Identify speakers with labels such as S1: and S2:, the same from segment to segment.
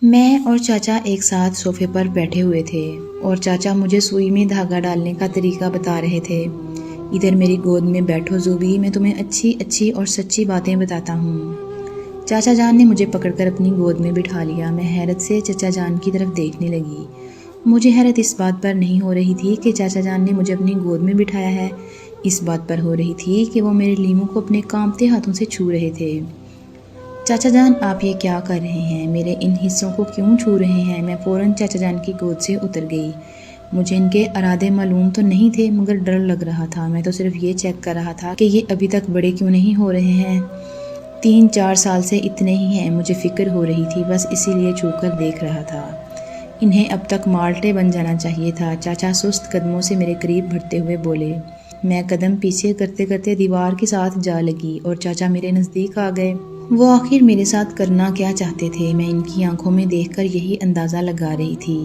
S1: میں اور چاچا ایک ساتھ صوفے پر بیٹھے ہوئے تھے اور چاچا مجھے سوئی میں دھاگا ڈالنے کا طریقہ بتا رہے تھے۔ ادھر میری گود میں بیٹھو زوبی، میں تمہیں اچھی اور سچی باتیں بتاتا ہوں۔ چاچا جان نے مجھے پکڑ کر اپنی گود میں بٹھا لیا۔ میں حیرت سے چاچا جان کی طرف دیکھنے لگی۔ مجھے حیرت اس بات پر نہیں ہو رہی تھی کہ چاچا جان نے مجھے اپنی گود میں بٹھایا ہے، اس بات پر ہو رہی تھی کہ وہ میرے لیموں کو اپنے کانپتے ہاتھوں سے چھو رہے تھے۔ چاچا جان، آپ یہ کیا کر رہے ہیں؟ میرے ان حصوں کو کیوں چھو رہے ہیں؟ میں فوراً چاچا جان کی گود سے اتر گئی۔ مجھے ان کے ارادے معلوم تو نہیں تھے، مگر ڈر لگ رہا تھا۔ میں تو صرف یہ چیک کر رہا تھا کہ یہ ابھی تک بڑے کیوں نہیں ہو رہے ہیں۔ 3-4 سال سے اتنے ہی ہیں۔ مجھے فکر ہو رہی تھی، بس اسی لیے چھو کر دیکھ رہا تھا۔ انہیں اب تک مالٹے بن جانا چاہیے تھا۔ چاچا سست قدموں سے میرے قریب بڑھتے ہوئے بولے۔ میں قدم پیچھے کرتے کرتے دیوار کے ساتھ جا لگی اور چاچا میرے نزدیک آ گئے۔ وہ آخر میرے ساتھ کرنا کیا چاہتے تھے؟ میں ان کی آنکھوں میں دیکھ کر یہی اندازہ لگا رہی تھی۔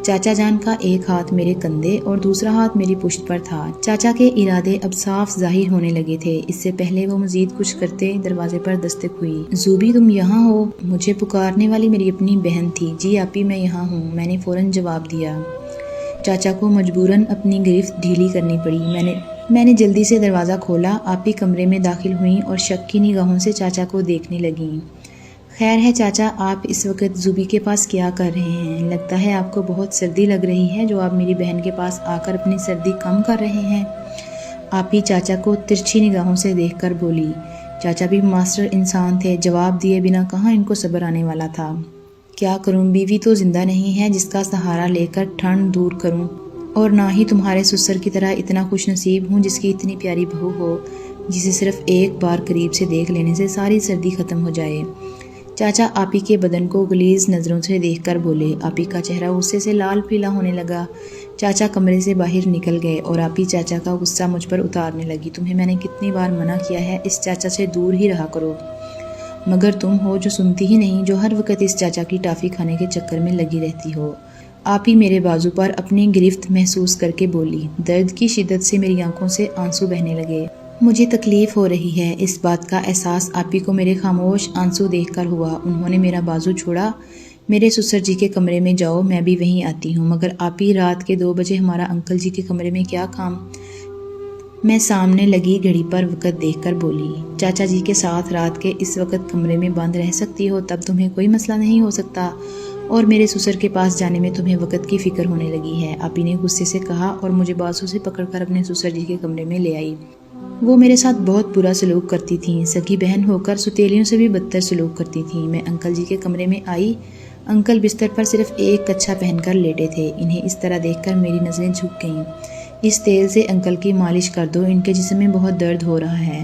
S1: چاچا جان کا ایک ہاتھ میرے کندھے اور دوسرا ہاتھ میری پشت پر تھا۔ چاچا کے ارادے اب صاف ظاہر ہونے لگے تھے۔ اس سے پہلے وہ مزید کچھ کرتے دروازے پر دستک ہوئی۔ زوبی، تم یہاں ہو؟ مجھے پکارنے والی میری اپنی بہن تھی۔ جی آپی، میں یہاں ہوں، میں نے فوراً جواب دیا۔ چاچا کو مجبوراً اپنی گرفت ڈھیلی کرنی پڑی۔ میں نے جلدی سے دروازہ کھولا۔ آپی کمرے میں داخل ہوئیں اور شک کی نگاہوں سے چاچا کو دیکھنے لگیں۔ خیر ہے چاچا، آپ اس وقت زوبی کے پاس کیا کر رہے ہیں؟ لگتا ہے آپ کو بہت سردی لگ رہی ہے جو آپ میری بہن کے پاس آ کر اپنی سردی کم کر رہے ہیں۔ آپی چاچا کو ترچھی نگاہوں سے دیکھ کر بولی۔ چاچا بھی ماسٹر انسان تھے، جواب دیے بنا کہاں ان کو صبر آنے والا تھا۔ کیا کروں، بیوی تو زندہ نہیں ہے جس کا سہارا لے کر ٹھنڈ دور کروں، اور نہ ہی تمہارے سسر کی طرح اتنا خوش نصیب ہوں جس کی اتنی پیاری بہو ہو جسے صرف ایک بار قریب سے دیکھ لینے سے ساری سردی ختم ہو جائے۔ چاچا آپی کے بدن کو غلیظ نظروں سے دیکھ کر بولے۔ آپی کا چہرہ غصے سے لال پیلا ہونے لگا۔ چاچا کمرے سے باہر نکل گئے اور آپی چاچا کا غصہ مجھ پر اتارنے لگی۔ تمہیں میں نے کتنی بار منع کیا ہے اس چاچا سے دور ہی رہا کرو، مگر تم ہو جو سنتی ہی نہیں، جو ہر وقت اس چاچا کی ٹافی کھانے کے چکر میں لگی رہتی ہو۔ آپی میرے بازو پر اپنی گرفت محسوس کر کے بولی۔ درد کی شدت سے میری آنکھوں سے آنسو بہنے لگے۔ مجھے تکلیف ہو رہی ہے، اس بات کا احساس آپی کو میرے خاموش آنسو دیکھ کر ہوا۔ انہوں نے میرا بازو چھوڑا۔ میرے سسر جی کے کمرے میں جاؤ، میں بھی وہیں آتی ہوں۔ مگر آپی، رات کے 2 بجے ہمارا انکل جی کے کمرے میں کیا کام؟ میں سامنے لگی گھڑی پر وقت دیکھ کر بولی۔ چاچا جی کے ساتھ رات کے اس وقت کمرے میں بند رہ سکتی ہو، تب تمہیں کوئی مسئلہ نہیں ہو سکتا، اور میرے سسر کے پاس جانے میں تمہیں وقت کی فکر ہونے لگی ہے، آپی نے غصے سے کہا اور مجھے بازو سے پکڑ کر اپنے سسر جی کے کمرے میں لے آئی۔ وہ میرے ساتھ بہت برا سلوک کرتی تھیں، سگی بہن ہو کر ستیلیوں سے بھی بدتر سلوک کرتی تھیں۔ میں انکل جی کے کمرے میں آئی۔ انکل بستر پر صرف ایک کچھا پہن کر لیٹے تھے۔ انہیں اس طرح دیکھ کر میری نظریں جھک گئیں۔ اس تیل سے انکل کی مالش کر دو، ان کے جسم میں بہت درد ہو رہا ہے،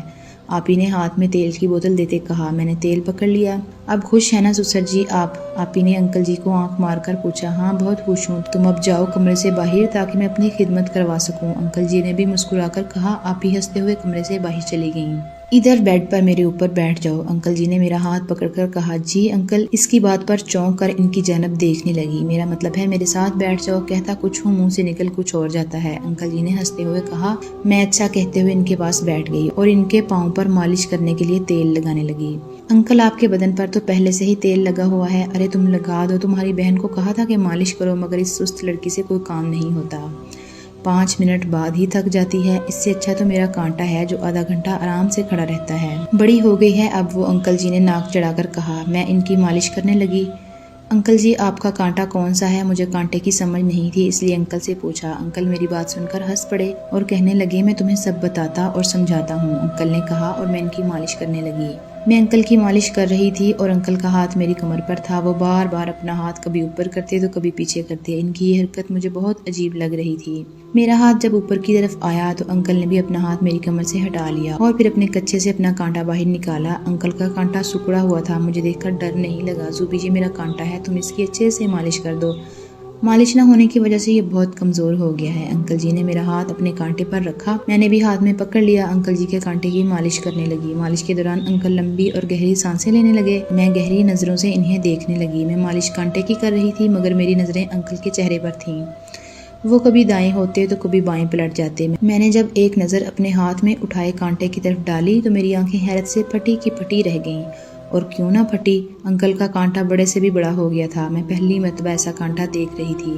S1: آپی نے ہاتھ میں تیل کی بوتل دیتے کہا۔ میں نے تیل پکڑ لیا۔ اب خوش ہے نا سسر جی آپ؟ آپی نے انکل جی کو آنکھ مار کر پوچھا۔ ہاں بہت خوش ہوں، تم اب جاؤ کمرے سے باہر تاکہ میں اپنی خدمت کروا سکوں، انکل جی نے بھی مسکرا کر کہا۔ آپی ہنستے ہوئے کمرے سے باہر چلی گئیں۔ ادھر بیڈ پر میرے اوپر بیٹھ جاؤ، انکل جی نے میرا ہاتھ پکڑ کر کہا۔ جی انکل، اس کی بات پر چونک کر ان کی جانب دیکھنے لگی۔ میرا مطلب ہے میرے ساتھ بیٹھ جاؤ، کہتا کچھ ہوں منہ سے نکل کچھ اور جاتا ہے، انکل جی نے ہنستے ہوئے کہا۔ میں اچھا کہتے ہوئے ان کے پاس بیٹھ گئی اور ان کے پاؤں پر مالش کرنے کے لیے تیل لگانے لگی۔ انکل، آپ کے بدن پر تو پہلے سے ہی تیل لگا ہوا ہے، ارے تم لگا دو، تمہاری بہن کو کہا تھا کہ مالش کرو، مگر اس سست لڑکی سے کوئی کام نہیں ہوتا، 5 منٹ بعد ہی تھک جاتی ہے، اس سے اچھا تو میرا کانٹا ہے جو آدھا گھنٹہ آرام سے کھڑا رہتا ہے، بڑی ہو گئی ہے اب وہ، انکل جی نے ناک چڑھا کر کہا۔ میں ان کی مالش کرنے لگی۔ انکل جی آپ کا کانٹا کون سا ہے؟ مجھے کانٹے کی سمجھ نہیں تھی، اس لیے انکل سے پوچھا۔ انکل میری بات سن کر ہنس پڑے اور کہنے لگے، میں تمہیں سب بتاتا اور سمجھاتا ہوں، انکل نے کہا، اور میں ان کی مالش کرنے لگی۔ میں انکل کی مالش کر رہی تھی اور انکل کا ہاتھ میری کمر پر تھا۔ وہ بار بار اپنا ہاتھ کبھی اوپر کرتے تو کبھی پیچھے کرتے۔ ان کی یہ حرکت مجھے بہت عجیب لگ رہی تھی۔ میرا ہاتھ جب اوپر کی طرف آیا تو انکل نے بھی اپنا ہاتھ میری کمر سے ہٹا لیا اور پھر اپنے کچھے سے اپنا کانٹا باہر نکالا۔ انکل کا کانٹا سکڑا ہوا تھا، مجھے دیکھ کر ڈر نہیں لگا۔ زوبی جی میرا کانٹا ہے، تم اس کی اچھے سے مالش کر دو، مالش نہ ہونے کی وجہ سے یہ بہت کمزور ہو گیا ہے۔ انکل جی نے میرا ہاتھ اپنے کانٹے پر رکھا، میں نے بھی ہاتھ میں پکڑ لیا۔ انکل جی کے کانٹے کی مالش کرنے لگی۔ مالش کے دوران انکل لمبی اور گہری سانسیں لینے لگے۔ میں گہری نظروں سے انہیں دیکھنے لگی۔ میں مالش کانٹے کی کر رہی تھی مگر میری نظریں انکل کے چہرے پر تھیں۔ وہ کبھی دائیں ہوتے تو کبھی بائیں پلٹ جاتے۔ میں نے جب ایک نظر اپنے ہاتھ میں اٹھائے کانٹے کی طرف ڈالی تو میری آنکھیں حیرت سے پھٹی کی پھٹی رہ گئیں اور کیوں نہ پھٹی، انکل کا کانٹا بڑے سے بھی بڑا ہو گیا تھا۔ میں پہلی مرتبہ ایسا کانٹا دیکھ رہی تھی۔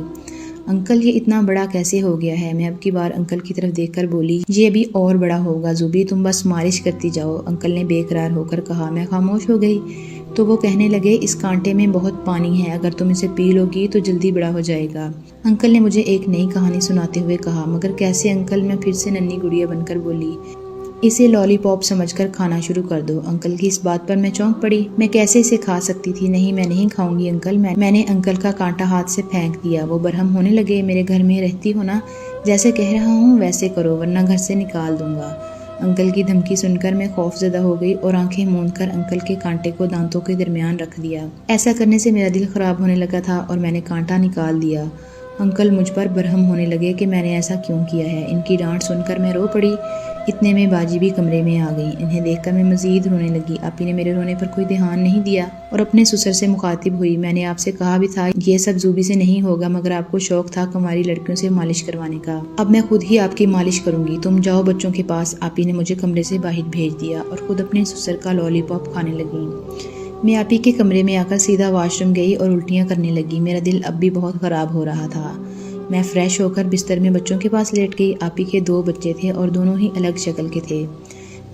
S1: انکل یہ اتنا بڑا کیسے ہو گیا ہے؟ میں اب کی بار انکل کی طرف دیکھ کر بولی، یہ ابھی اور بڑا ہوگا زوبی، تم بس مالش کرتی جاؤ، انکل نے بے قرار ہو کر کہا۔ میں خاموش ہو گئی تو وہ کہنے لگے، اس کانٹے میں بہت پانی ہے، اگر تم اسے پی لو گی تو جلدی بڑا ہو جائے گا۔ انکل نے مجھے ایک نئی کہانی سناتے ہوئے کہا، مگر کیسے انکل؟ میں پھر سے ننھی گڑیا بن کر بولی۔ اسے لالی پاپ سمجھ کر کھانا شروع کر دو۔ انکل کی اس بات پر میں چونک پڑی۔ میں کیسے اسے کھا سکتی تھی؟ نہیں، میں نہیں کھاؤں گی انکل۔ میں نے انکل کا کانٹا ہاتھ سے پھینک دیا۔ وہ برہم ہونے لگے، میرے گھر میں رہتی ہو نا، جیسے کہہ رہا ہوں ویسے کرو ورنہ گھر سے نکال دوں گا۔ انکل کی دھمکی سن کر میں خوف زدہ ہو گئی اور آنکھیں موند کر انکل کے کانٹے کو دانتوں کے درمیان رکھ دیا۔ ایسا کرنے سے میرا دل خراب ہونے لگا تھا اور میں نے کانٹا نکال دیا۔ انکل مجھ پر برہم ہونے لگے کہ میں نے ایسا کیوں کیا ہے۔ ان کی ڈانٹ سن کر میں رو پڑی۔ اتنے میں باجی بھی کمرے میں آ گئی۔ انہیں دیکھ کر میں مزید رونے لگی۔ آپی نے میرے رونے پر کوئی دھیان نہیں دیا اور اپنے سسر سے مخاطب ہوئی، میں نے آپ سے کہا بھی تھا یہ سب زوبی سے نہیں ہوگا، مگر آپ کو شوق تھا کنواری لڑکیوں سے مالش کروانے کا۔ اب میں خود ہی آپ کی مالش کروں گی، تم جاؤ بچوں کے پاس۔ آپی نے مجھے کمرے سے باہر بھیج دیا اور خود اپنے سسر کا لالی پاپ کھانے لگی۔ میں آپی کے کمرے میں آ کر سیدھا واش روم گئی اور الٹیاں کرنے لگی۔ میرا دل اب بھی بہت خراب ہو رہا تھا۔ میں فریش ہو کر بستر میں بچوں کے پاس لیٹ گئی۔ آپی کے 2 بچے تھے اور دونوں ہی الگ شکل کے تھے۔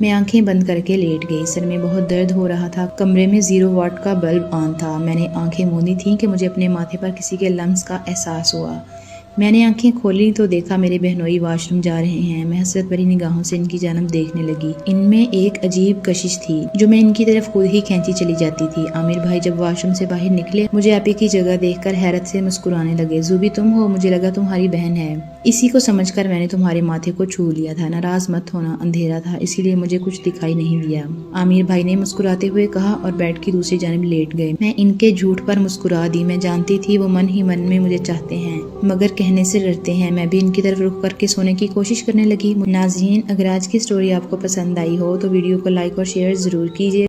S1: میں آنکھیں بند کر کے لیٹ گئی۔ سر میں بہت درد ہو رہا تھا۔ کمرے میں 0 واٹ کا بلب آن تھا۔ میں نے آنکھیں موندی تھیں کہ مجھے اپنے ماتھے پر کسی کے لمس کا احساس ہوا۔ میں نے آنکھیں کھولی تو دیکھا میرے بہنوئی واش روم جا رہے ہیں۔ میں حسرت بھری نگاہوں سے ان کی جانب دیکھنے لگی۔ ان میں ایک عجیب کشش تھی جو میں ان کی طرف خود ہی کھینچی چلی جاتی تھی۔ عامر بھائی جب واش روم سے باہر نکلے، مجھے آپی کی جگہ دیکھ کر حیرت سے مسکرانے لگے۔ زوبی تم ہو؟ مجھے لگا تمہاری بہن ہے۔ اسی کو سمجھ کر میں نے تمہارے ماتھے کو چھو لیا تھا۔ ناراض مت ہونا، اندھیرا تھا اسی لیے مجھے کچھ دکھائی نہیں دیا، عامر بھائی نے مسکراتے ہوئے کہا اور بیڈ کی دوسری جانب لیٹ گئے۔ میں ان کے جھوٹ پر مسکرا دی۔ میں جانتی تھی وہ من ہی من میں مجھے چاہتے ہیں مگر کہنے سے ڈرتے ہیں۔ میں بھی ان کی طرف رخ کر کے سونے کی کوشش کرنے لگی۔ ناظرین، اگر آج کی سٹوری آپ کو پسند آئی ہو تو ویڈیو کو لائک اور شیئر ضرور کیجیے۔